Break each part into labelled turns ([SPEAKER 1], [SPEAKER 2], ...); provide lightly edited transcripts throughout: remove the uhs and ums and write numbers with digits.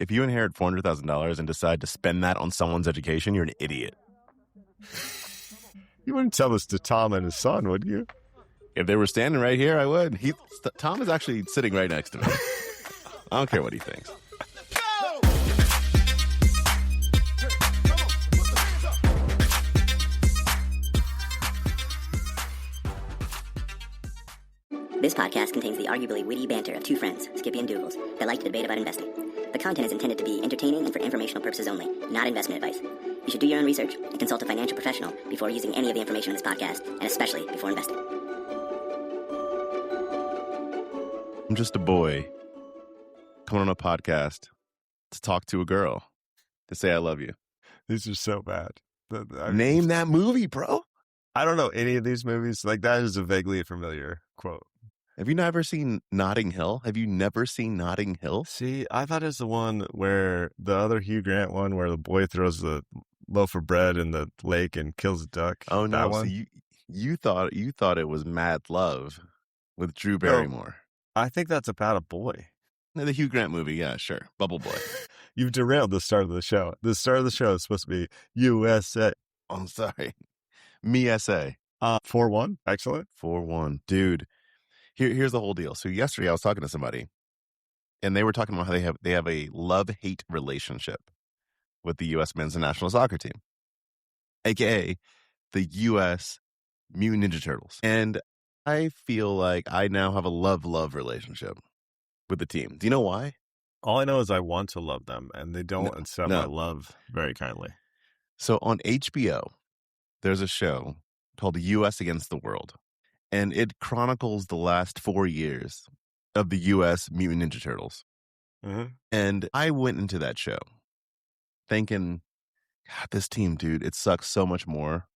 [SPEAKER 1] If you inherit $400,000 and decide to spend that on someone's education, you're an idiot.
[SPEAKER 2] You wouldn't tell this to Tom and his son, would you?
[SPEAKER 1] If they were standing right here, I would. Tom is actually sitting right next to me. I don't care what he thinks.
[SPEAKER 3] This podcast contains the arguably witty banter of two friends, Skippy and Dougals, that like to debate about investing. The content is intended to be entertaining and for informational purposes only, not investment advice. You should do your own research and consult a financial professional before using any of the information in this podcast, and especially before investing.
[SPEAKER 1] I'm just a boy coming on a podcast to talk to a girl, to say I love you.
[SPEAKER 2] These are so bad.
[SPEAKER 1] Name that movie, bro.
[SPEAKER 2] I don't know any of these movies. Like, that is a vaguely familiar quote.
[SPEAKER 1] Have you never seen Notting Hill? Have you never seen Notting Hill?
[SPEAKER 2] See, I thought it was the one where the other Hugh Grant one where the boy throws the loaf of bread in the lake and kills a duck.
[SPEAKER 1] Oh, no.
[SPEAKER 2] That one?
[SPEAKER 1] So you thought it was Mad Love with Drew Barrymore.
[SPEAKER 2] I think that's about a boy.
[SPEAKER 1] The Hugh Grant movie, yeah, sure. Bubble Boy.
[SPEAKER 2] You've derailed the start of the show. The start of the show is supposed to be USA.
[SPEAKER 1] I'm sorry. Me SA.
[SPEAKER 2] 4-1. Excellent.
[SPEAKER 1] 4-1. Dude, here's the whole deal. So yesterday I was talking to somebody, and they were talking about how they have a love-hate relationship with the U.S. men's national soccer team, a.k.a. the U.S. Mutant Ninja Turtles. And I feel like I now have a love-love relationship with the team. Do you know why?
[SPEAKER 2] All I know is I want to love them, and they don't accept my love very kindly.
[SPEAKER 1] So on HBO, there's a show called U.S. Against the World, and it chronicles the last 4 years of the U.S. Mutant Ninja Turtles.
[SPEAKER 2] Mm-hmm.
[SPEAKER 1] And I went into that show thinking, God, this team, dude, it sucks so much more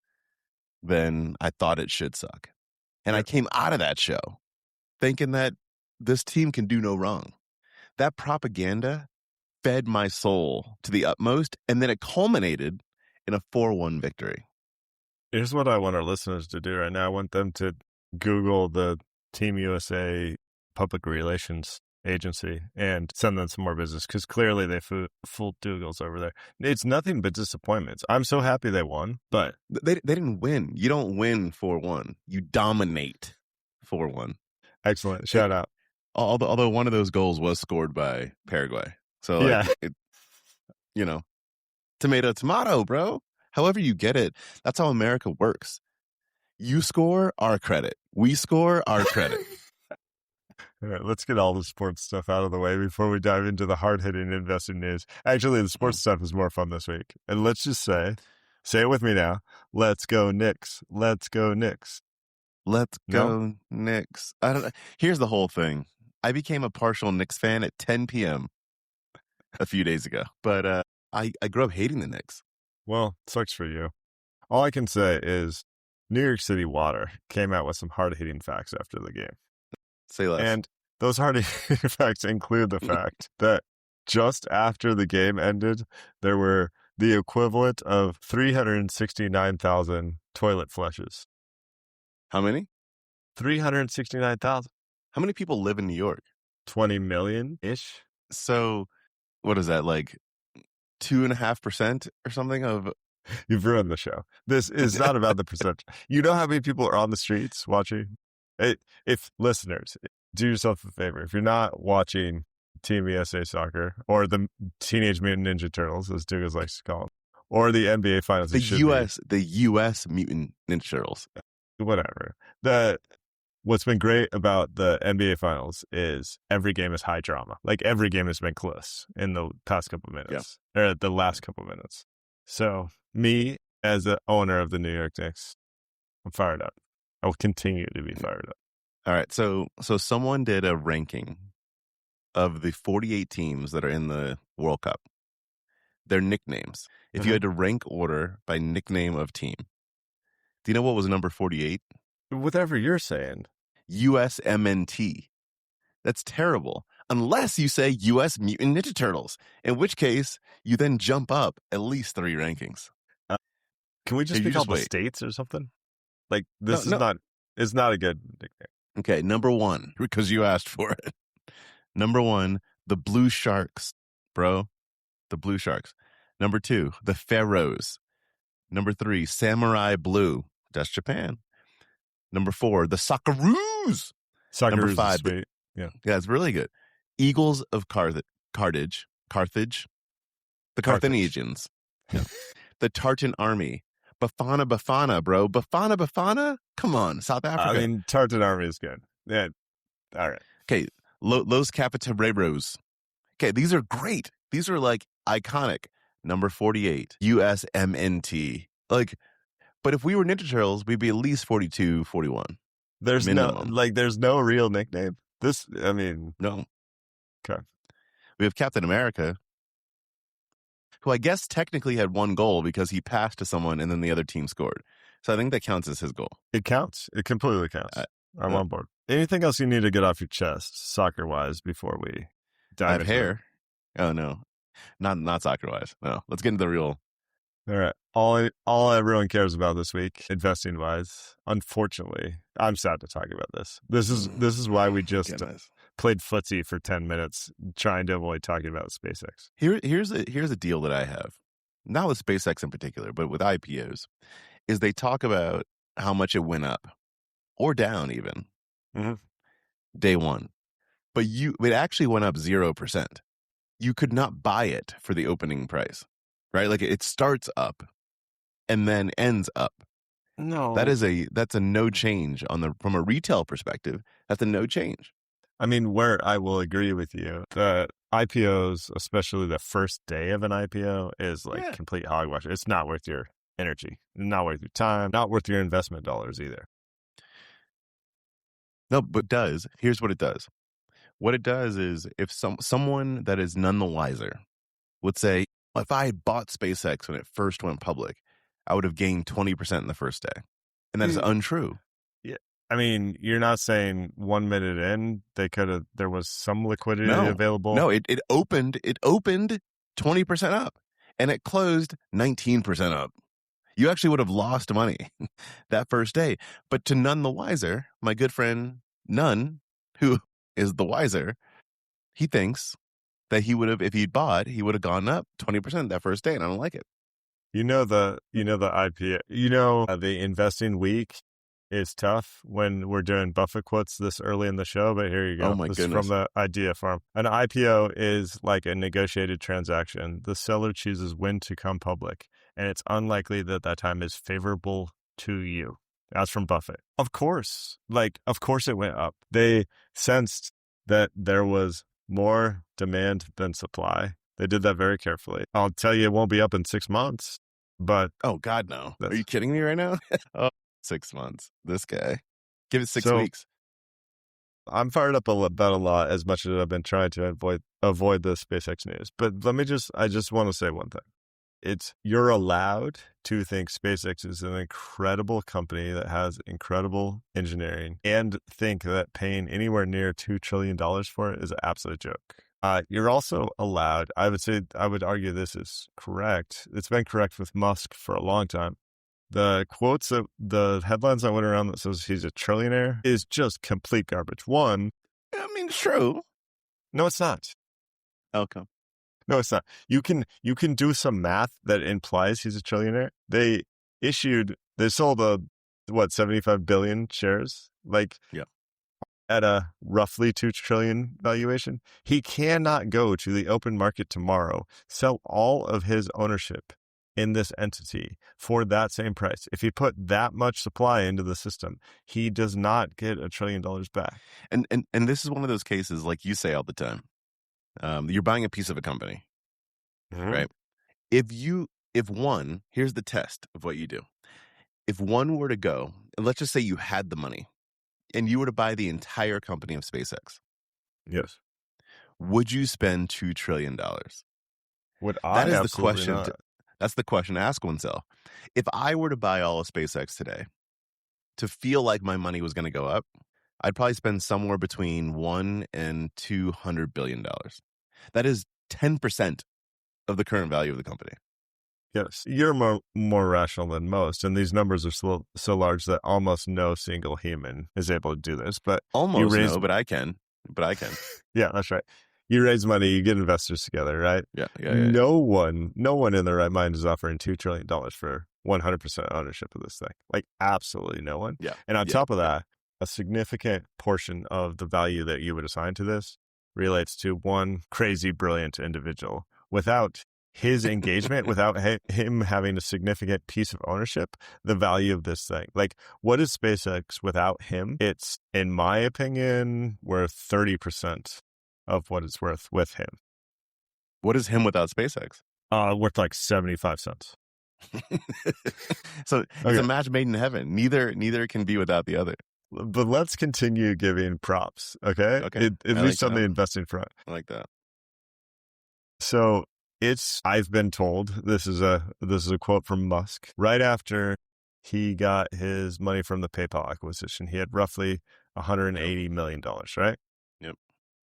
[SPEAKER 1] than I thought it should suck. And I came out of that show thinking that this team can do no wrong. That propaganda fed my soul to the utmost, and then it culminated in a 4-1 victory.
[SPEAKER 2] Here's what I want our listeners to do right now. I want them to Google the Team USA public relations agency and send them some more business, because clearly they fooled Dougals over there. It's nothing but disappointments. I'm so happy they won, but
[SPEAKER 1] they didn't win. You don't win 4-1. You dominate 4-1.
[SPEAKER 2] Excellent. Shout out.
[SPEAKER 1] Although one of those goals was scored by Paraguay. So, tomato, bro. However you get it, that's how America works. You score, our credit. We score, our credit.
[SPEAKER 2] All right, let's get all the sports stuff out of the way before we dive into the hard-hitting investing news. Actually, the sports stuff is more fun this week. And let's just say it with me now, let's go Knicks. Let's go Knicks.
[SPEAKER 1] Let's go Knicks. I don't know. Here's the whole thing. I became a partial Knicks fan at 10 p.m. a few days ago. But I grew up hating the Knicks.
[SPEAKER 2] Well, sucks for you. All I can say is New York City Water came out with some hard-hitting facts after the game.
[SPEAKER 1] Say less.
[SPEAKER 2] And those hard-hitting facts include the fact that just after the game ended, there were the equivalent of 369,000 toilet flushes.
[SPEAKER 1] How many?
[SPEAKER 2] 369,000.
[SPEAKER 1] How many people live in New York?
[SPEAKER 2] 20 million-ish.
[SPEAKER 1] So what is that, like 2.5% or something of...
[SPEAKER 2] You've ruined the show. This is not about the percentage. You know how many people are on the streets watching? If listeners, do yourself a favor. If you're not watching Team USA Soccer or the Teenage Mutant Ninja Turtles, as Douglas likes to call them, or the NBA Finals,
[SPEAKER 1] the U.S. Mutant Ninja Turtles,
[SPEAKER 2] whatever. What's been great about the NBA Finals is every game is high drama. Like, every game has been close in the past couple of minutes, or the last couple of minutes. So, me, as the owner of the New York Knicks, I'm fired up. I will continue to be fired up.
[SPEAKER 1] All right. So someone did a ranking of the 48 teams that are in the World Cup. Their nicknames. If you had to rank order by nickname of team, do you know what was number 48?
[SPEAKER 2] Whatever you're saying.
[SPEAKER 1] USMNT. That's terrible. Unless you say U.S. Mutant Ninja Turtles, in which case you then jump up at least 3 rankings.
[SPEAKER 2] Can we just pick all the states or something? Like, this it's not a good nickname.
[SPEAKER 1] Okay, number 1, because you asked for it. Number 1, the Blue Sharks, bro. the Blue Sharks. Number 2, the Pharaohs. Number 3, Samurai Blue. That's Japan. Number 4, the Socceroos. Number
[SPEAKER 2] Socceroos is
[SPEAKER 1] 5,
[SPEAKER 2] sweet. Yeah,
[SPEAKER 1] it's really good. Eagles of Carthage. The Carthaginians. Yeah. The Tartan Army. Bafana, bro. Bafana? Come on, South Africa.
[SPEAKER 2] I mean, Tartan Army is good. Yeah, all right.
[SPEAKER 1] Okay, Los Cafetereros. Okay, these are great. These are like iconic. Number 48, USMNT. Like, but if we were Ninja Turtles, we'd be at least 42, 41.
[SPEAKER 2] There's
[SPEAKER 1] minimum.
[SPEAKER 2] there's no real nickname.
[SPEAKER 1] No.
[SPEAKER 2] Okay.
[SPEAKER 1] We have Captain America, who I guess technically had one goal because he passed to someone and then the other team scored. So I think that counts as his goal.
[SPEAKER 2] It counts. It completely counts. I'm on board. Anything else you need to get off your chest, soccer-wise, before we dive
[SPEAKER 1] I have
[SPEAKER 2] into
[SPEAKER 1] hair.
[SPEAKER 2] it?
[SPEAKER 1] Oh, no. Not soccer-wise. No. Let's get into the real.
[SPEAKER 2] All right. All everyone cares about this week, investing-wise, unfortunately, I'm sad to talk about this. This is why we just played footsie for 10 minutes trying to avoid talking about SpaceX.
[SPEAKER 1] Here's a deal that I have, not with SpaceX in particular, but with IPOs, is they talk about how much it went up or down even day one, but it actually went up 0%. You could not buy it for the opening price, right? Like it starts up and then ends up.
[SPEAKER 2] No,
[SPEAKER 1] that's a no change from a retail perspective. That's a no change.
[SPEAKER 2] I mean, where I will agree with you, the IPOs, especially the first day of an IPO, is like complete hogwash. It's not worth your energy, not worth your time, not worth your investment dollars either.
[SPEAKER 1] No, but here's what it does. What it does is if someone that is none the wiser would say, if I had bought SpaceX when it first went public, I would have gained 20% in the first day. And that is untrue.
[SPEAKER 2] Yeah. I mean, you're not saying 1 minute in, there was some liquidity available.
[SPEAKER 1] No, it opened 20% up and it closed 19% up. You actually would have lost money that first day. But to none the wiser, my good friend None, who is the wiser, he thinks that he would have, if he'd bought, he would have gone up 20% that first day, and I don't like it.
[SPEAKER 2] The IPO, the investing week is tough when we're doing Buffett quotes this early in the show, but here you go.
[SPEAKER 1] Oh my goodness.
[SPEAKER 2] From the idea farm. An IPO is like a negotiated transaction. The seller chooses when to come public, and it's unlikely that time is favorable to you. That's from Buffett. Of course it went up. They sensed that there was more demand than supply. They did that very carefully. I'll tell you, it won't be up in 6 months, but...
[SPEAKER 1] Oh, God, no. Are you kidding me right now? 6 months. This guy. Give it 6 weeks.
[SPEAKER 2] I'm fired up about a lot, as much as I've been trying to avoid the SpaceX news. But I just want to say one thing. You're allowed to think SpaceX is an incredible company that has incredible engineering and think that paying anywhere near $2 trillion for it is an absolute joke. You're also allowed, I would argue this is correct. It's been correct with Musk for a long time. The quotes, the headlines that went around that says he's a trillionaire is just complete garbage. One,
[SPEAKER 1] I mean, true.
[SPEAKER 2] No, it's not.
[SPEAKER 1] Okay.
[SPEAKER 2] No, it's not. You can do some math that implies he's a trillionaire. They sold 75 billion shares, at a roughly 2 trillion valuation. He cannot go to the open market tomorrow, sell all of his ownership in this entity for that same price. If he put that much supply into the system, he does not get $1 trillion back.
[SPEAKER 1] And this is one of those cases, like you say all the time. You're buying a piece of a company, right? If one, here's the test of what you do. If one were to go, and let's just say you had the money, and you were to buy the entire company of SpaceX.
[SPEAKER 2] Yes.
[SPEAKER 1] Would you spend $2 trillion?
[SPEAKER 2] Would I?
[SPEAKER 1] That is the question. That's the question to ask oneself. If I were to buy all of SpaceX today, to feel like my money was going to go up, I'd probably spend somewhere between $1 and $200 billion. That is 10% of the current value of the company.
[SPEAKER 2] Yes, you're more rational than most, and these numbers are so large that almost no single human is able to do this. But
[SPEAKER 1] but I can.
[SPEAKER 2] Yeah, that's right. You raise money, you get investors together, right?
[SPEAKER 1] Yeah.
[SPEAKER 2] No one in their right mind is offering $2 trillion for 100% ownership of this thing. Like absolutely no one.
[SPEAKER 1] Yeah.
[SPEAKER 2] And on top of that, a significant portion of the value that you would assign to this relates to one crazy, brilliant individual. Without his engagement, without him having a significant piece of ownership, the value of this thing. Like, what is SpaceX without him? It's, in my opinion, worth 30% of what it's worth with him.
[SPEAKER 1] What is him without SpaceX?
[SPEAKER 2] Worth like 75 cents.
[SPEAKER 1] So it's a match made in heaven. Neither can be without the other.
[SPEAKER 2] But let's continue giving props, okay? At least on the investing front.
[SPEAKER 1] I like that.
[SPEAKER 2] So I've been told, this is a quote from Musk, right after he got his money from the PayPal acquisition, he had roughly $180 million, right?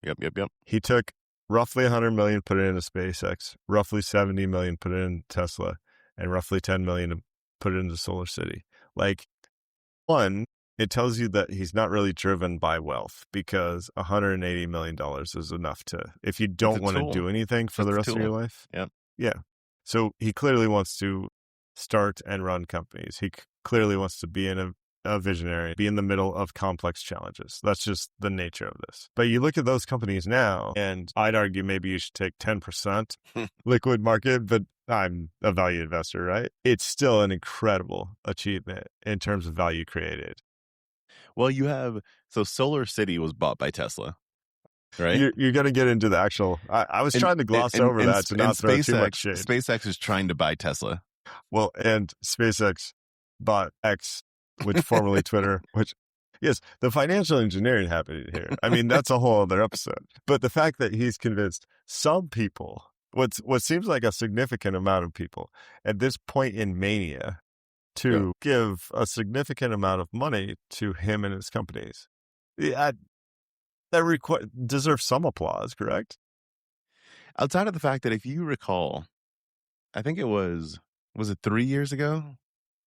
[SPEAKER 1] Yep.
[SPEAKER 2] He took roughly $100 million, put it into SpaceX, roughly $70 million, put it in Tesla, and roughly $10 million put it into Solar City. Like, one, it tells you that he's not really driven by wealth, because $180 million is enough to, if you don't want to do anything for the rest of your life. Yeah. So he clearly wants to start and run companies. He clearly wants to be a visionary, be in the middle of complex challenges. That's just the nature of this. But you look at those companies now, and I'd argue maybe you should take 10% liquid market, but I'm a value investor, right? It's still an incredible achievement in terms of value created.
[SPEAKER 1] Well, so Solar City was bought by Tesla, right?
[SPEAKER 2] You're going to get into the actual, I was trying to gloss over that to not throw too much shade.
[SPEAKER 1] SpaceX is trying to buy Tesla.
[SPEAKER 2] Well, and SpaceX bought X, which formerly Twitter, which, yes, the financial engineering happening here. I mean, that's a whole other episode. But the fact that he's convinced some people, what seems like a significant amount of people at this point in mania, to give a significant amount of money to him and his companies, that deserves some applause, correct?
[SPEAKER 1] Outside of the fact that, if you recall, I think it was it 3 years ago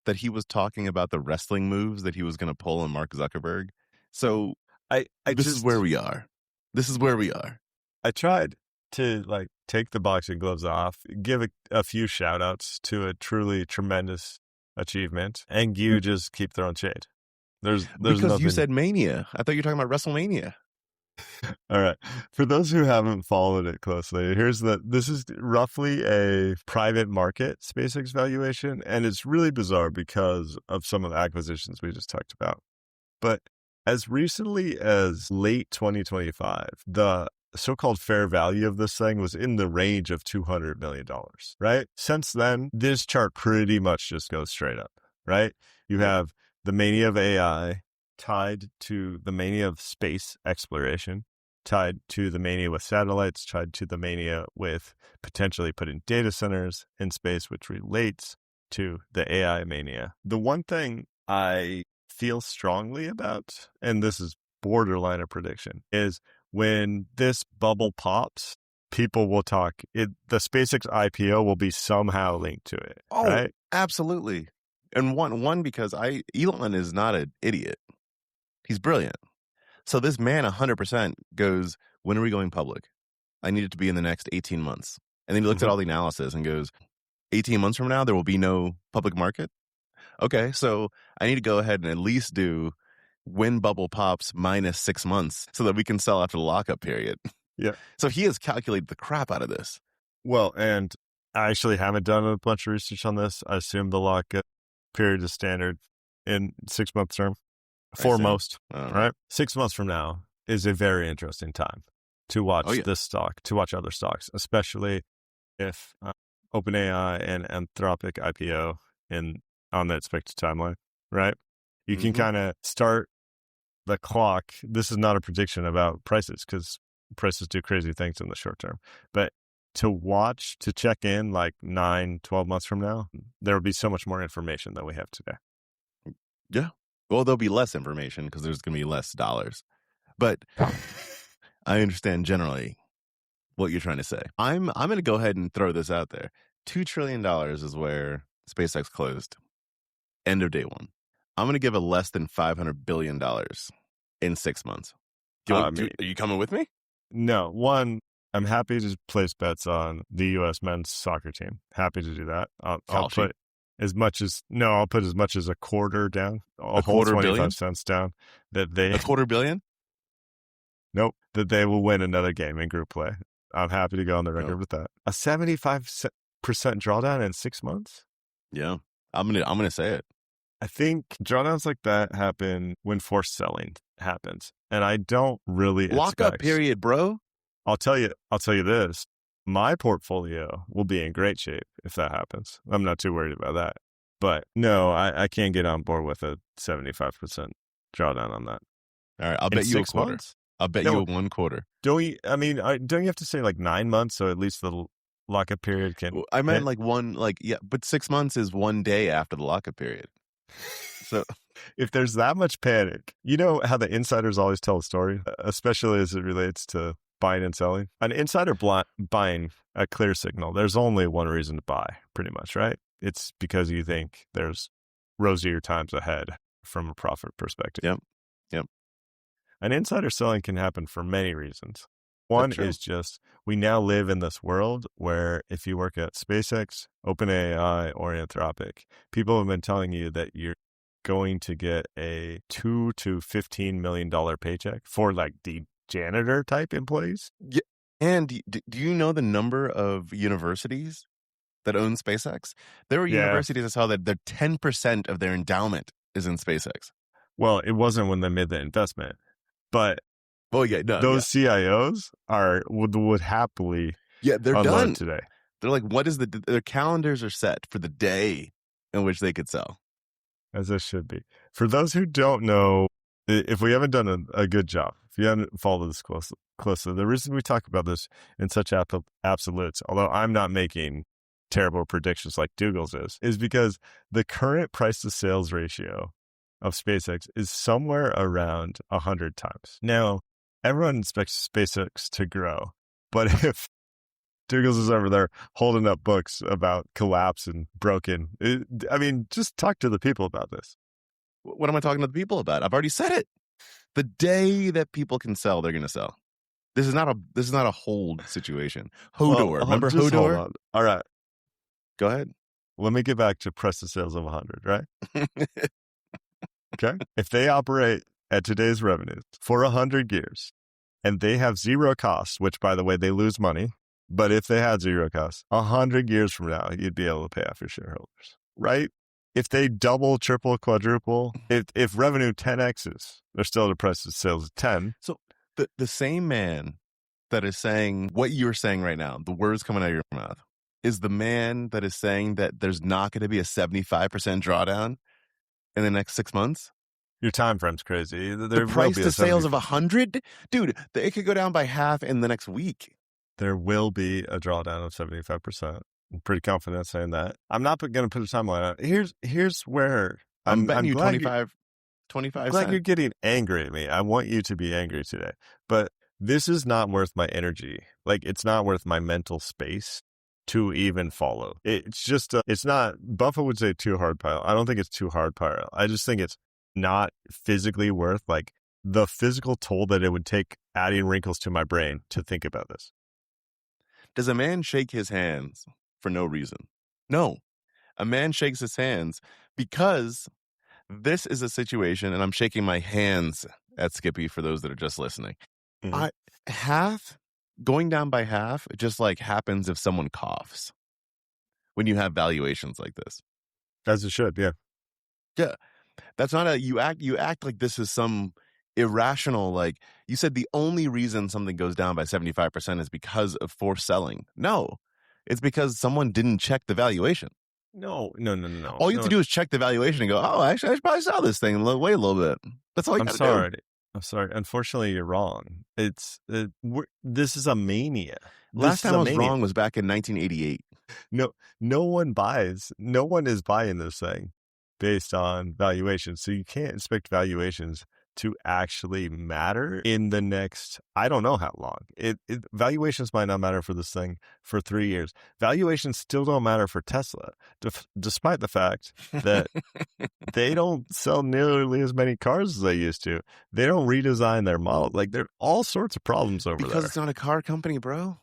[SPEAKER 1] that he was talking about the wrestling moves that he was going to pull on Mark Zuckerberg. So this is where we are. I
[SPEAKER 2] tried to take the boxing gloves off, give a few shout outs to a truly tremendous achievement, and you just keep throwing shade. There's
[SPEAKER 1] because
[SPEAKER 2] nothing.
[SPEAKER 1] You said mania. I thought you were talking about WrestleMania.
[SPEAKER 2] All right. For those who haven't followed it closely, this is roughly a private market SpaceX valuation, and it's really bizarre because of some of the acquisitions we just talked about. But as recently as late 2025, the so-called fair value of this thing was in the range of $200 million, right? Since then, this chart pretty much just goes straight up, right? You have the mania of AI tied to the mania of space exploration, tied to the mania with satellites, tied to the mania with potentially putting data centers in space, which relates to the AI mania. The one thing I feel strongly about, and this is borderline a prediction, is when this bubble pops, people will talk. The SpaceX IPO will be somehow linked to it.
[SPEAKER 1] Oh,
[SPEAKER 2] right?
[SPEAKER 1] Absolutely. And one because Elon is not an idiot. He's brilliant. So this man 100% goes, when are we going public? I need it to be in the next 18 months. And then he looks at all the analysis and goes, 18 months from now, there will be no public market? Okay, so I need to go ahead and at least do when bubble pops minus 6 months so that we can sell after the lockup period.
[SPEAKER 2] Yeah.
[SPEAKER 1] So he has calculated the crap out of this.
[SPEAKER 2] Well, and I actually haven't done a bunch of research on this. I assume the lockup period is standard in 6 month term. Foremost, right? 6 months from now is a very interesting time to watch this stock, to watch other stocks, especially if OpenAI and Anthropic IPO on the expected timeline, right? You can kind of start the clock. This is not a prediction about prices, because prices do crazy things in the short term. But to check in 9-12 months from now, there will be so much more information than we have today.
[SPEAKER 1] Yeah. Well, there'll be less information because there's going to be less dollars. But I understand generally what you're trying to say. I'm going to go ahead and throw this out there. $2 trillion is where SpaceX closed. End of day one. I'm going to give a less than $500 billion in 6 months. Are you coming with me?
[SPEAKER 2] No. One, I'm happy to place bets on the U.S. men's soccer team. Happy to do that. I'll put as much as a quarter down. I'll pull 25 cents down that they
[SPEAKER 1] a $250 million.
[SPEAKER 2] Nope, that they will win another game in group play. I'm happy to go on the record with that. A 75% drawdown in 6 months.
[SPEAKER 1] Yeah, I'm gonna say it.
[SPEAKER 2] I think drawdowns like that happen when forced selling happens, and I don't really
[SPEAKER 1] lockup period, bro.
[SPEAKER 2] I'll tell you this. My portfolio will be in great shape if that happens. I'm not too worried about that. But no, I can't get on board with a 75% drawdown on that.
[SPEAKER 1] All right, I'll bet you a quarter.
[SPEAKER 2] Months?
[SPEAKER 1] I'll bet you 1 quarter.
[SPEAKER 2] Don't you have to say like 9 months so at least the lockup period can...
[SPEAKER 1] I meant but 6 months is 1 day after the lockup period. So
[SPEAKER 2] if there's that much panic, you know how the insiders always tell a story, especially as it relates to buying and selling? An insider buying a clear signal, there's only one reason to buy, pretty much, right? It's because you think there's rosier times ahead from a profit perspective.
[SPEAKER 1] Yep.
[SPEAKER 2] An insider selling can happen for many reasons. One is just we now live in this world where if you work at SpaceX, OpenAI, or Anthropic, people have been telling you that you're going to get a $2 to $15 million paycheck for like the janitor type employees.
[SPEAKER 1] Yeah. And do you know the number of universities that own SpaceX? There are universities I saw that 10% of their endowment is in SpaceX.
[SPEAKER 2] Well, it wasn't when they made the investment, but those CIOs would happily
[SPEAKER 1] they're
[SPEAKER 2] unload
[SPEAKER 1] done
[SPEAKER 2] today.
[SPEAKER 1] They're like, their calendars are set for the day in which they could sell.
[SPEAKER 2] As it should be. For those who don't know, if we haven't done a good job, if you haven't followed this closely, the reason we talk about this in such absolutes, although I'm not making terrible predictions like Dougal's is because the current price to sales ratio of SpaceX is somewhere around 100 times. Now, everyone expects SpaceX to grow, but if Dougal's is over there holding up books about collapse and broken, just talk to the people about this.
[SPEAKER 1] What am I talking to the people about? I've already said it. The day that people can sell, they're going to sell. This is not a hold situation. Hodor. Remember Hodor?
[SPEAKER 2] Hold on. All right.
[SPEAKER 1] Go ahead.
[SPEAKER 2] Let me get back to price to sales of 100, right? Okay. If they operate at today's revenues for 100 years and they have zero costs, which by the way, they lose money, but if they had zero costs, 100 years from now, you'd be able to pay off your shareholders, right? If they double, triple, quadruple, if revenue 10x's, they're still at a price of sales of 10.
[SPEAKER 1] So the same man that is saying what you're saying right now, the words coming out of your mouth, is the man that is saying that there's not going to be a 75% drawdown in the next 6 months.
[SPEAKER 2] Your time frame's crazy.
[SPEAKER 1] The price to sales of 100? Dude, it could go down by half in the next week.
[SPEAKER 2] There will be a drawdown of 75%. I'm pretty confident saying that. I'm not going to put a timeline on it. Here's where
[SPEAKER 1] I'm betting you 25
[SPEAKER 2] glad you're getting angry at me. I want you to be angry today. But this is not worth my energy. Like, it's not worth my mental space to even follow. It's just, it's not, Buffett would say too hard pile. I don't think it's too hard pile. I just think it's not physically worth like the physical toll that it would take adding wrinkles to my brain to think about this.
[SPEAKER 1] Does a man shake his hands for no reason? No. A man shakes his hands because this is a situation, and I'm shaking my hands at Skippy for those that are just listening. Mm-hmm. Going down by half, it just like happens if someone coughs when you have valuations like this.
[SPEAKER 2] As it should, yeah.
[SPEAKER 1] Yeah. That's not you act like this is some irrational, like you said the only reason something goes down by 75% is because of forced selling. No. It's because someone didn't check the valuation.
[SPEAKER 2] No.
[SPEAKER 1] All you have to do is check the valuation and go, oh, actually, I should probably sell this thing and wait a little bit. That's all you got to do.
[SPEAKER 2] I'm sorry. Unfortunately, you're wrong. This is a mania.
[SPEAKER 1] Last time I was wrong was back in 1988.
[SPEAKER 2] No one is buying this thing based on valuations. So you can't expect valuations to actually matter in the next, I don't know how long. Valuations might not matter for this thing for 3 years. Valuations still don't matter for Tesla, despite the fact that they don't sell nearly as many cars as they used to. They don't redesign their model. Like, there are all sorts of problems over there.
[SPEAKER 1] Because it's not a car company, bro.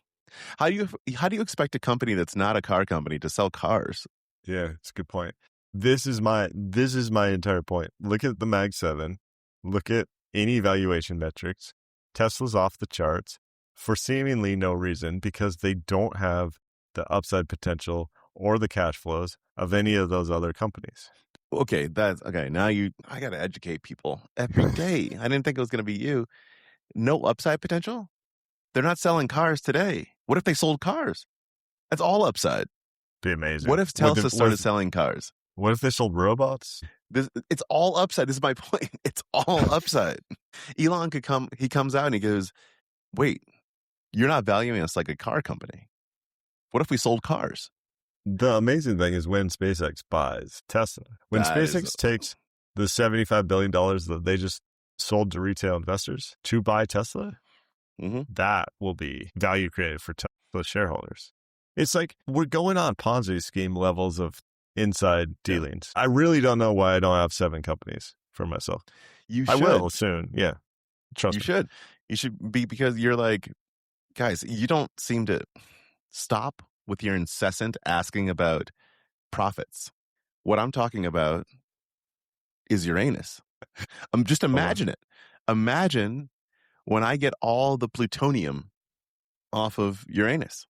[SPEAKER 1] How do you expect a company that's not a car company to sell cars?
[SPEAKER 2] Yeah, it's a good point. This is my entire point. Look at the Mag 7. Look at any valuation metrics. Tesla's off the charts for seemingly no reason because they don't have the upside potential or the cash flows of any of those other companies.
[SPEAKER 1] Okay, that's okay. Now I got to educate people every day. I didn't think it was going to be you. No upside potential? They're not selling cars today. What if they sold cars? That's all upside.
[SPEAKER 2] Be amazing.
[SPEAKER 1] What if Tesla started selling cars?
[SPEAKER 2] What if they sold robots?
[SPEAKER 1] It's all upside. This is my point. It's all upside. Elon he comes out and he goes, wait, you're not valuing us like a car company. What if we sold cars?
[SPEAKER 2] The amazing thing is when SpaceX buys Tesla, when SpaceX takes the $75 billion that they just sold to retail investors to buy Tesla, that will be value created for Tesla shareholders. It's like we're going on Ponzi scheme levels of inside dealings. I really don't know why I don't have 7 companies for myself.
[SPEAKER 1] You should.
[SPEAKER 2] I will soon. Yeah. Trust me.
[SPEAKER 1] You should be, because you're like, guys, you don't seem to stop with your incessant asking about profits. What I'm talking about is Uranus. Just imagine it. Imagine when I get all the plutonium off of Uranus.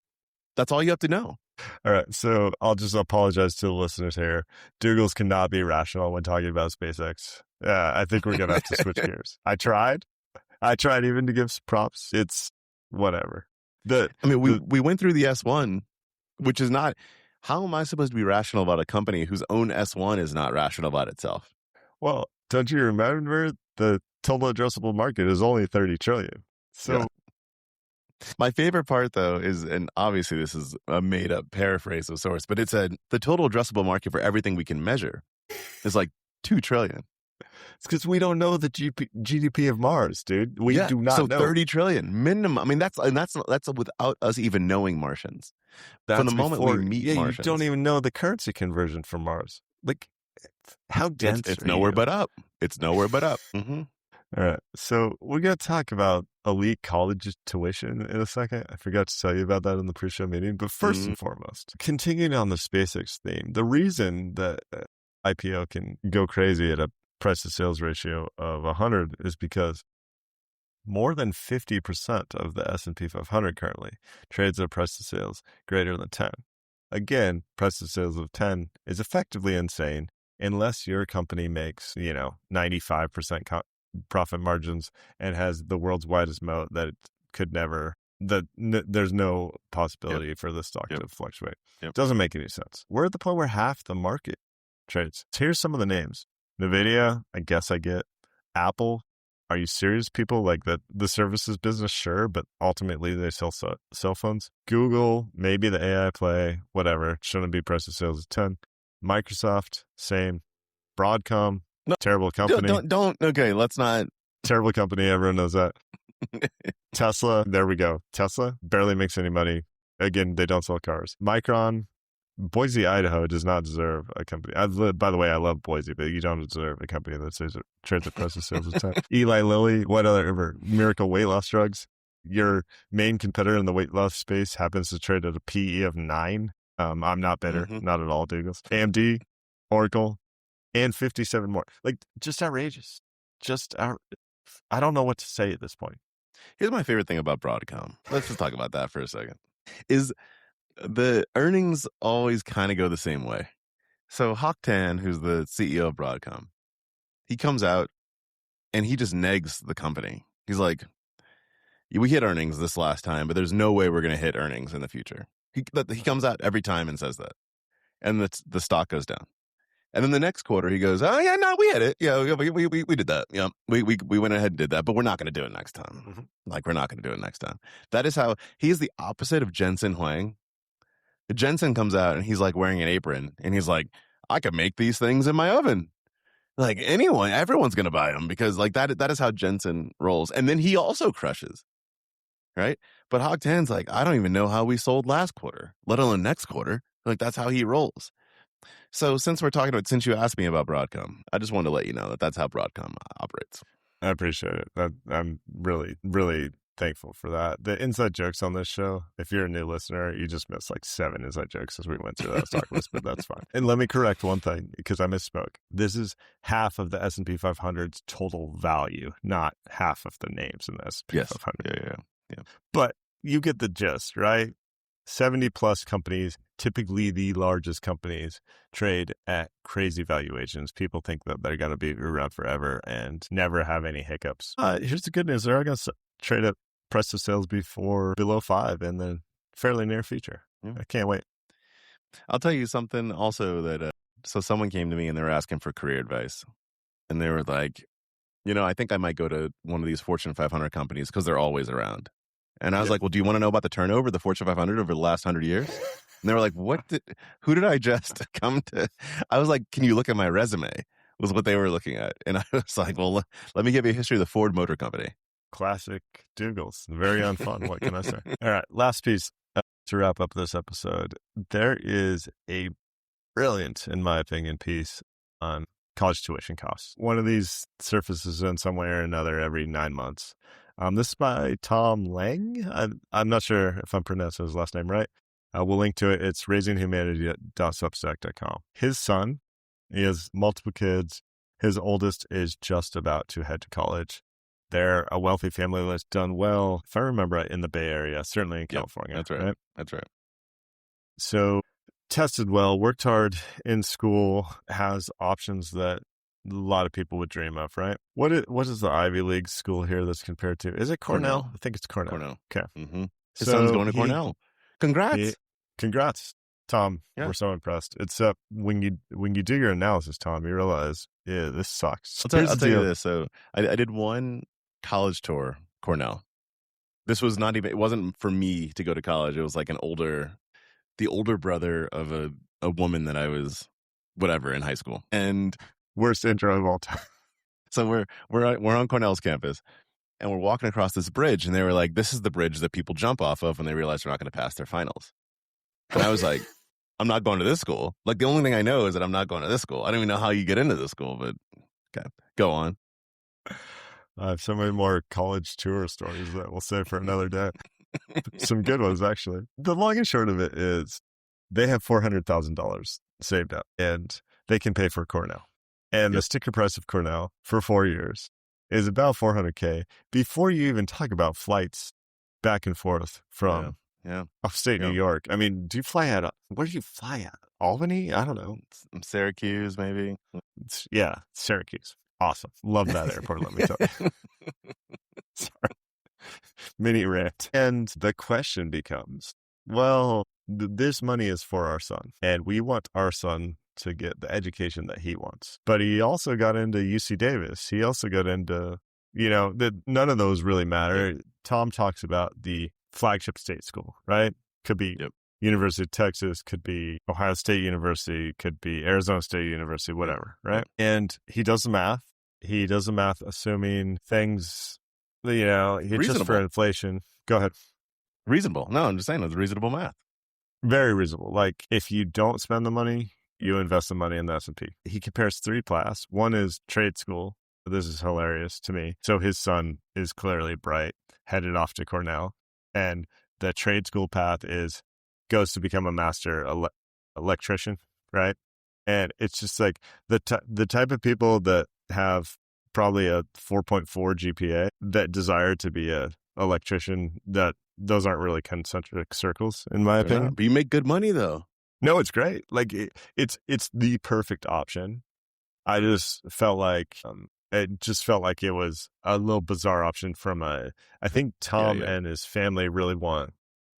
[SPEAKER 1] That's all you have to know.
[SPEAKER 2] All right. So I'll just apologize to the listeners here. Douglas cannot be rational when talking about SpaceX. I think we're going to have to switch gears. I tried even to give props. It's whatever.
[SPEAKER 1] We went through the S1, which is not, how am I supposed to be rational about a company whose own S1 is not rational about itself?
[SPEAKER 2] Well, don't you remember the total addressable market is only 30 trillion. So
[SPEAKER 1] my favorite part, though, is, and obviously this is a made up paraphrase of sorts, but it said the total addressable market for everything we can measure is like 2 trillion.
[SPEAKER 2] It's because we don't know the GDP of Mars, dude. We do not know.
[SPEAKER 1] 30 trillion minimum. I mean, that's without us even knowing Martians. From the moment we meet Martians.
[SPEAKER 2] You don't even know the currency conversion for Mars. Like, how dense
[SPEAKER 1] it's nowhere but up. It's nowhere but up. Mm-hmm.
[SPEAKER 2] All right. So we're going to talk about elite college tuition in a second. I forgot to tell you about that in the pre-show meeting. But first and foremost, continuing on the SpaceX theme, the reason that IPO can go crazy at a price to sales ratio of 100 is because more than 50% of the S&P 500 currently trades at a price to sales greater than 10. Again, price to sales of 10 is effectively insane unless your company makes, 95% profit margins and has the world's widest moat that it could never, there's no possibility for the stock to fluctuate. Doesn't make any sense. We're at the point where half the market trades. Here's some of the names. NVIDIA, I guess I get. Apple, are you serious, people? Like the services business, sure, but ultimately they sell cell phones. Google, maybe the AI play, whatever. Shouldn't be price to sales of 10. Microsoft, same. Broadcom, terrible company.
[SPEAKER 1] Okay, let's not.
[SPEAKER 2] Terrible company, everyone knows that. Tesla, there we go. Tesla barely makes any money. Again, they don't sell cars. Micron, Boise, Idaho does not deserve a company. By the way, I love Boise, but you don't deserve a company that says it trades at price of sales of 10. Eli Lilly, whatever, miracle weight loss drugs. Your main competitor in the weight loss space happens to trade at a PE of 9. I'm not bitter, not at all, Douglas. AMD, Oracle, and 57 more. Like, just outrageous. I don't know what to say at this point.
[SPEAKER 1] Here's my favorite thing about Broadcom. Let's just talk about that for a second. Is the earnings always kind of go the same way. So Hock Tan, who's the CEO of Broadcom, he comes out and he just negs the company. He's like, we hit earnings this last time, but there's no way we're going to hit earnings in the future. He comes out every time and says that. And the stock goes down. And then the next quarter, he goes, oh, yeah, no, we hit it. Yeah, we did that. Yeah, we went ahead and did that, but we're not going to do it next time. Like, we're not going to do it next time. That is how he is the opposite of Jensen Huang. Jensen comes out and he's like wearing an apron and he's like, I could make these things in my oven. Like, everyone's going to buy them because like that is how Jensen rolls. And then he also crushes, right? But Hock Tan's like, I don't even know how we sold last quarter, let alone next quarter. Like, that's how he rolls. So since you asked me about Broadcom, I just wanted to let you know that that's how Broadcom operates.
[SPEAKER 2] I appreciate it. I'm really, really thankful for that. The inside jokes on this show, if you're a new listener, you just missed like 7 inside jokes as we went through that stock list, but that's fine. And let me correct one thing because I misspoke. This is half of the S&P 500's total value, not half of the names in the S&P 500.
[SPEAKER 1] Yeah.
[SPEAKER 2] But you get the gist, right? 70 plus companies, typically the largest companies, trade at crazy valuations. People think that they're going to be around forever and never have any hiccups. Here's the good news. They're going to trade at price to sales below 5 in the fairly near future. I can't wait.
[SPEAKER 1] I'll tell you something also that, so someone came to me and they were asking for career advice. And they were like, I think I might go to one of these Fortune 500 companies because they're always around. And I was like, well, do you want to know about the turnover of the Fortune 500 over the last 100 years? And they were like, who did I just come to? I was like, can you look at my resume? Was what they were looking at. And I was like, well, let me give you a history of the Ford Motor Company.
[SPEAKER 2] Classic Dougals. Very unfun. What can I say? All right. Last piece to wrap up this episode. There is a brilliant, in my opinion, piece on college tuition costs. One of these surfaces in some way or another every 9 months. This is by Tom Lang. I'm not sure if I'm pronouncing his last name right. We'll link to it. It's raisinghumanity.substack.com. His son, he has multiple kids. His oldest is just about to head to college. They're a wealthy family that's done well, if I remember right, in the Bay Area, certainly in California.
[SPEAKER 1] That's right. That's right.
[SPEAKER 2] So tested well, worked hard in school, has options that a lot of people would dream of, right? What is the Ivy League school here that's compared to? Is it Cornell? I think it's Cornell. Okay.
[SPEAKER 1] Mm-hmm. His son's going to Cornell. Congrats.
[SPEAKER 2] Congrats, Tom.
[SPEAKER 1] Yeah.
[SPEAKER 2] We're so impressed. It's when you do your analysis, Tom, you realize, this sucks.
[SPEAKER 1] I'll tell you this. So I did one college tour, Cornell. This was it wasn't for me to go to college. It was like the older brother of a woman that I was whatever in high school. And
[SPEAKER 2] worst intro of all time.
[SPEAKER 1] So we're on Cornell's campus and we're walking across this bridge and they were like, this is the bridge that people jump off of when they realize they're not going to pass their finals. And I was like, I'm not going to this school. Like the only thing I know is that I'm not going to this school. I don't even know how you get into this school, but okay, go on.
[SPEAKER 2] I have so many more college tour stories that we'll save for another day. Some good ones, actually. The long and short of it is they have $400,000 saved up and they can pay for Cornell. And the sticker price of Cornell for 4 years is about $400K before you even talk about flights back and forth from upstate New York. I mean, do you fly out? Where do you fly at? Albany? I don't know.
[SPEAKER 1] Syracuse, maybe.
[SPEAKER 2] Syracuse. Awesome. Love that airport, let me tell you. Sorry. Mini rant. And the question becomes, well, this money is for our son, and we want our son to get the education that he wants. But he also got into UC Davis. He also got into, none of those really matter. Tom talks about the flagship state school, right? Could be University of Texas, could be Ohio State University, could be Arizona State University, whatever, right? And he does the math. He does the math assuming things, just for inflation. Go ahead.
[SPEAKER 1] Reasonable. No, I'm just saying it's reasonable math.
[SPEAKER 2] Very reasonable. Like if you don't spend the money, you invest the money in the S&P. He compares 3 paths. One is trade school. This is hilarious to me. So his son is clearly bright, headed off to Cornell. And the trade school path goes to become a master electrician, right? And it's just like the type of people that have probably a 4.4 GPA that desire to be a electrician, that those aren't really concentric circles, in my opinion.
[SPEAKER 1] But you make good money, though.
[SPEAKER 2] No, it's great. Like it's the perfect option. I just felt like it was a little bizarre option I think Tom and his family really want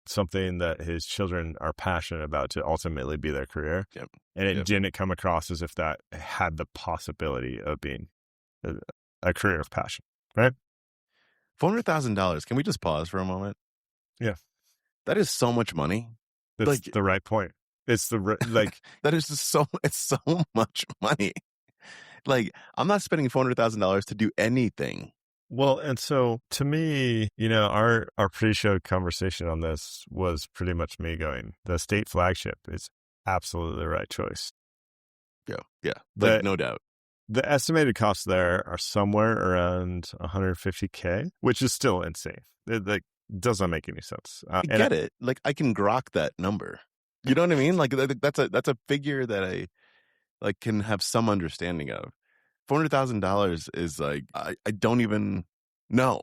[SPEAKER 2] something that his children are passionate about to ultimately be their career.
[SPEAKER 1] Yep.
[SPEAKER 2] And it didn't come across as if that had the possibility of being a career of passion, right?
[SPEAKER 1] $400,000. Can we just pause for a moment?
[SPEAKER 2] Yeah.
[SPEAKER 1] That is so much money.
[SPEAKER 2] That's the right point. It's
[SPEAKER 1] that is just it's so much money. Like, I'm not spending $400,000 to do anything.
[SPEAKER 2] Well, and so to me, our pre-show conversation on this was pretty much me going, the state flagship is absolutely the right choice.
[SPEAKER 1] Yeah. Like, no doubt.
[SPEAKER 2] The estimated costs there are somewhere around $150K, which is still insane. It like doesn't make any sense.
[SPEAKER 1] I get it. Like I can grok that number. You know what I mean? Like that's a figure that I like can have some understanding of. $400,000 is like I don't even know.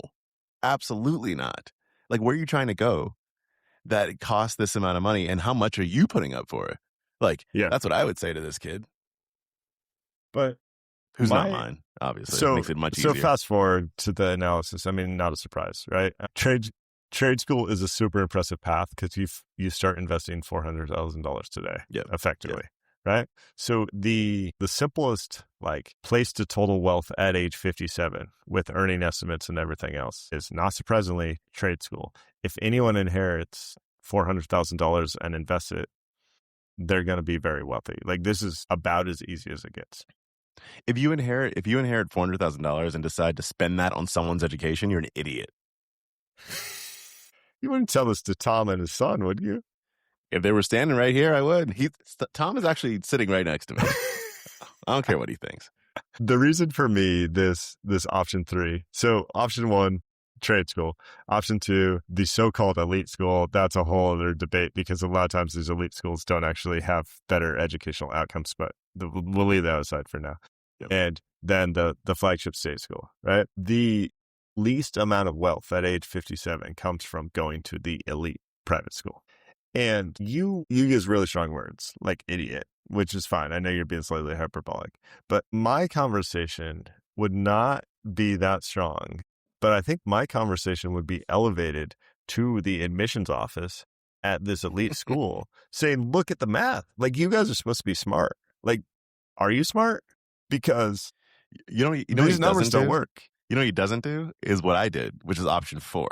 [SPEAKER 1] Absolutely not. Like where are you trying to go that it costs this amount of money, and how much are you putting up for it? Like,
[SPEAKER 2] Yeah.
[SPEAKER 1] that's what I would say to this kid.
[SPEAKER 2] But
[SPEAKER 1] who's not mine, obviously.
[SPEAKER 2] So,
[SPEAKER 1] it makes it much easier.
[SPEAKER 2] So fast forward to the analysis. I mean, not a surprise, right? Trade school is a super impressive path because you start investing $400,000 today, effectively, right? So the simplest like place to total wealth at age 57 with earning estimates and everything else is, not surprisingly, trade school. If anyone inherits $400,000 and invests it, they're going to be very wealthy. Like this is about as easy as it gets.
[SPEAKER 1] If you inherit $400,000 and decide to spend that on someone's education, you're an idiot.
[SPEAKER 2] You wouldn't tell this to Tom and his son, would you?
[SPEAKER 1] If they were standing right here, I would. Tom is actually sitting right next to me. I don't care what he thinks.
[SPEAKER 2] The reason for me, this option 3. So option 1, trade school. Option 2, the so-called elite school. That's a whole other debate because a lot of times these elite schools don't actually have better educational outcomes, but we'll leave that aside for now. Yep. And then the flagship state school, right? The least amount of wealth at age 57 comes from going to the elite private school. And you use really strong words like idiot, which is fine. I know you're being slightly hyperbolic, but my conversation would not be that strong. But I think my conversation would be elevated to the admissions office at this elite school saying, look at the math. Like, you guys are supposed to be smart. Like, are you smart? Because these numbers don't work.
[SPEAKER 1] You know what he doesn't do is what I did, which is option 4,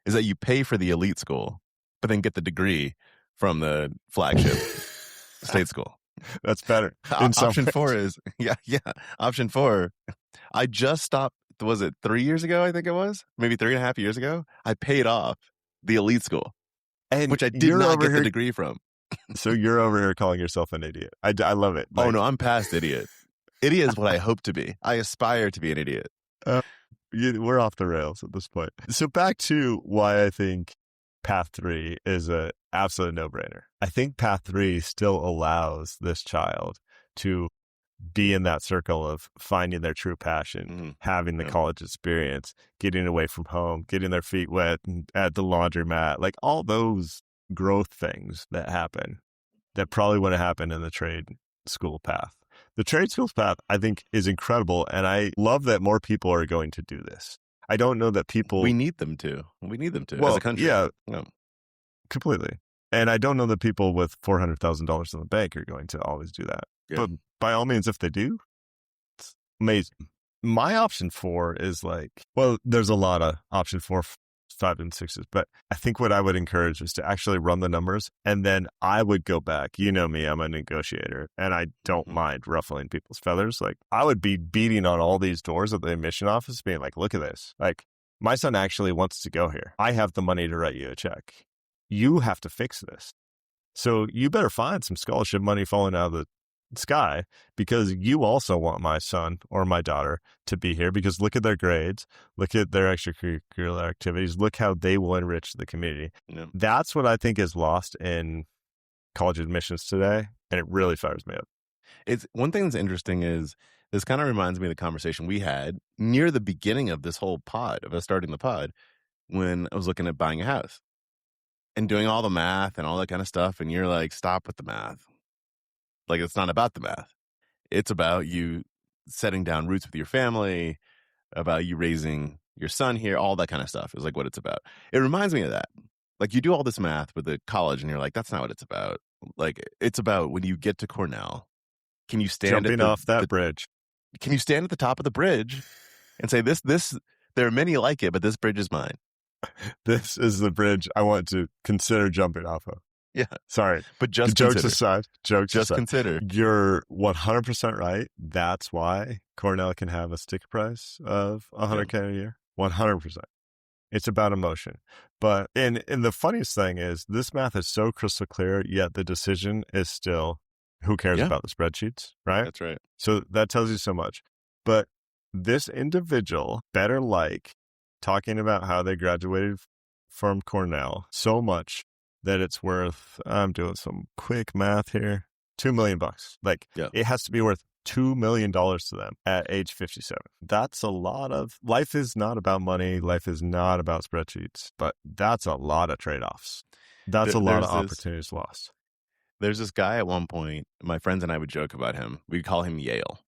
[SPEAKER 1] is that you pay for the elite school, but then get the degree from the flagship state school.
[SPEAKER 2] That's better.
[SPEAKER 1] Option 4 is, option 4, I just stopped, was it 3 years ago? I think it was maybe 3.5 years ago. I paid off the elite school, which I did not get the degree from.
[SPEAKER 2] So you're over here calling yourself an idiot. I love it.
[SPEAKER 1] Like, oh no, I'm past idiot. Idiot is what I hope to be. I aspire to be an idiot.
[SPEAKER 2] We're off the rails at this point. So back to why I think path 3 is a absolute no-brainer. I think path 3 still allows this child to be in that circle of finding their true passion, having the college experience, getting away from home, getting their feet wet at the laundromat, like all those growth things that happen that probably wouldn't happen in the trade school path. The trade schools path, I think, is incredible, and I love that more people are going to do this. I don't know that people...
[SPEAKER 1] We need them to as a country.
[SPEAKER 2] Yeah, completely. And I don't know that people with $400,000 in the bank are going to always do that. Yeah. But by all means, if they do, it's amazing. My option 4 is like, well, there's a lot of option 4, 5, and 6s, but I think what I would encourage is to actually run the numbers, and then I would go back. You know me, I'm a negotiator, and I don't mind ruffling people's feathers. Like, I would be beating on all these doors at the admission office, being like, look at this. Like, my son actually wants to go here. I have the money to write you a check. You have to fix this. So you better find some scholarship money falling out of the sky, because you also want my son or my daughter to be here, because look at their grades, look at their extracurricular activities, look how they will enrich the community. Yeah. That's what I think is lost in college admissions today, and it really fires me up.
[SPEAKER 1] It's one thing that's interesting is this kind of reminds me of the conversation we had near the beginning of this whole pod, of us starting the pod, when I was looking at buying a house and doing all the math and all that kind of stuff, and you're like, stop with the math. Like, it's not about the math. It's about you setting down roots with your family, about you raising your son here, all that kind of stuff is like what it's about. It reminds me of that. Like, you do all this math with the college and you're like, that's not what it's about. Like, it's about when you get to Cornell, can you stand
[SPEAKER 2] jumping off that bridge?
[SPEAKER 1] Can you stand at the top of the bridge and say, this, there are many like it, but this bridge is mine.
[SPEAKER 2] This is the bridge I want to consider jumping off of.
[SPEAKER 1] Yeah.
[SPEAKER 2] Sorry.
[SPEAKER 1] But just
[SPEAKER 2] jokes aside,
[SPEAKER 1] consider.
[SPEAKER 2] You're 100% right. That's why Cornell can have a sticker price of $100K a year. 100%. It's about emotion. But and the funniest thing is, this math is so crystal clear, yet the decision is still Who cares
[SPEAKER 1] Yeah.
[SPEAKER 2] about the spreadsheets, right?
[SPEAKER 1] That's right.
[SPEAKER 2] So that tells you so much. But this individual better like talking about how they graduated from Cornell so much that it's worth, I'm doing some quick math here, $2 million. Like, it has to be worth $2 million to them at age 57. That's a lot of, life is not about money. Life is not about spreadsheets, but that's a lot of trade-offs. That's a lot of opportunities lost.
[SPEAKER 1] There's this guy at one point, my friends and I would joke about him. We'd call him Yale.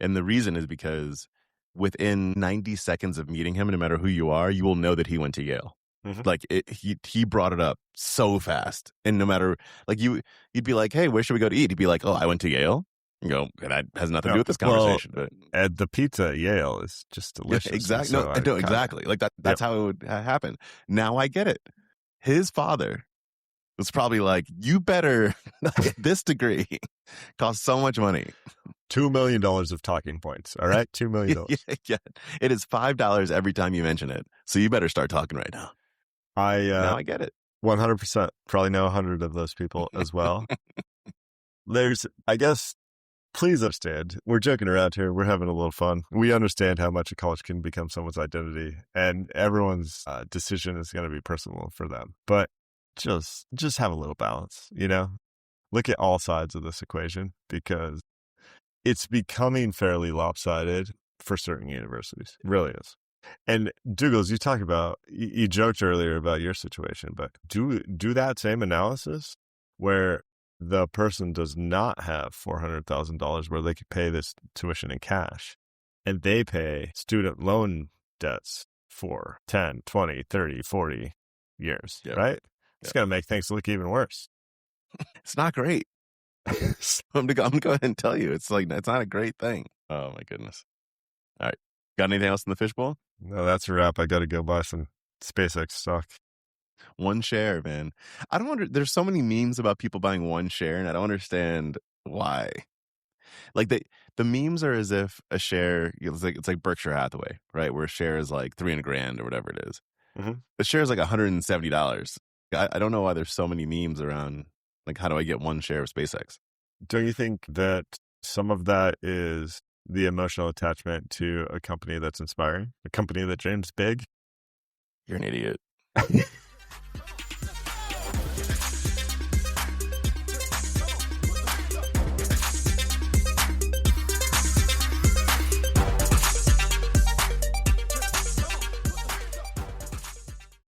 [SPEAKER 1] And the reason is because within 90 seconds of meeting him, no matter who you are, you will know that he went to Yale. Mm-hmm. Like he brought it up so fast. And no matter, like you'd be like, hey, where should we go to eat? He'd be like, oh, I went to Yale. You go, that has nothing to do with this conversation.
[SPEAKER 2] Well, but the pizza at Yale is just delicious.
[SPEAKER 1] Yeah, exactly. So exactly. Like that's how it would happen. Now I get it. His father was probably like, you better, this degree costs so much money.
[SPEAKER 2] $2 million of talking points. All right. $2 million.
[SPEAKER 1] Yeah. It is $5 every time you mention it. So you better start talking right now. Now I get it.
[SPEAKER 2] 100%. Probably know 100 of those people as well. There's, I guess, please understand, we're joking around here. We're having a little fun. We understand how much a college can become someone's identity, and everyone's decision is going to be personal for them. But just have a little balance, you know? Look at all sides of this equation, because it's becoming fairly lopsided for certain universities. It really is. And Douglas, you talk about, you joked earlier about your situation, but do that same analysis where the person does not have $400,000 where they could pay this tuition in cash, and they pay student loan debts for 10, 20, 30, 40 years, right? It's going to make things look even worse.
[SPEAKER 1] It's not great. So I'm going to go ahead and tell you, it's not a great thing. Oh my goodness. All right. Got anything else in the fishbowl?
[SPEAKER 2] No, that's a wrap. I got to go buy some SpaceX stock.
[SPEAKER 1] One share, man. I don't there's so many memes about people buying one share, and I don't understand why. Like the memes are as if a share, it's like Berkshire Hathaway, right? Where a share is like $300,000 or whatever it is. Mm-hmm. A share is like $170. I don't know why there's so many memes around. Like, how do I get one share of SpaceX?
[SPEAKER 2] Don't you think that some of that is the emotional attachment to a company that's inspiring, a company that dreams big?
[SPEAKER 1] You're an idiot.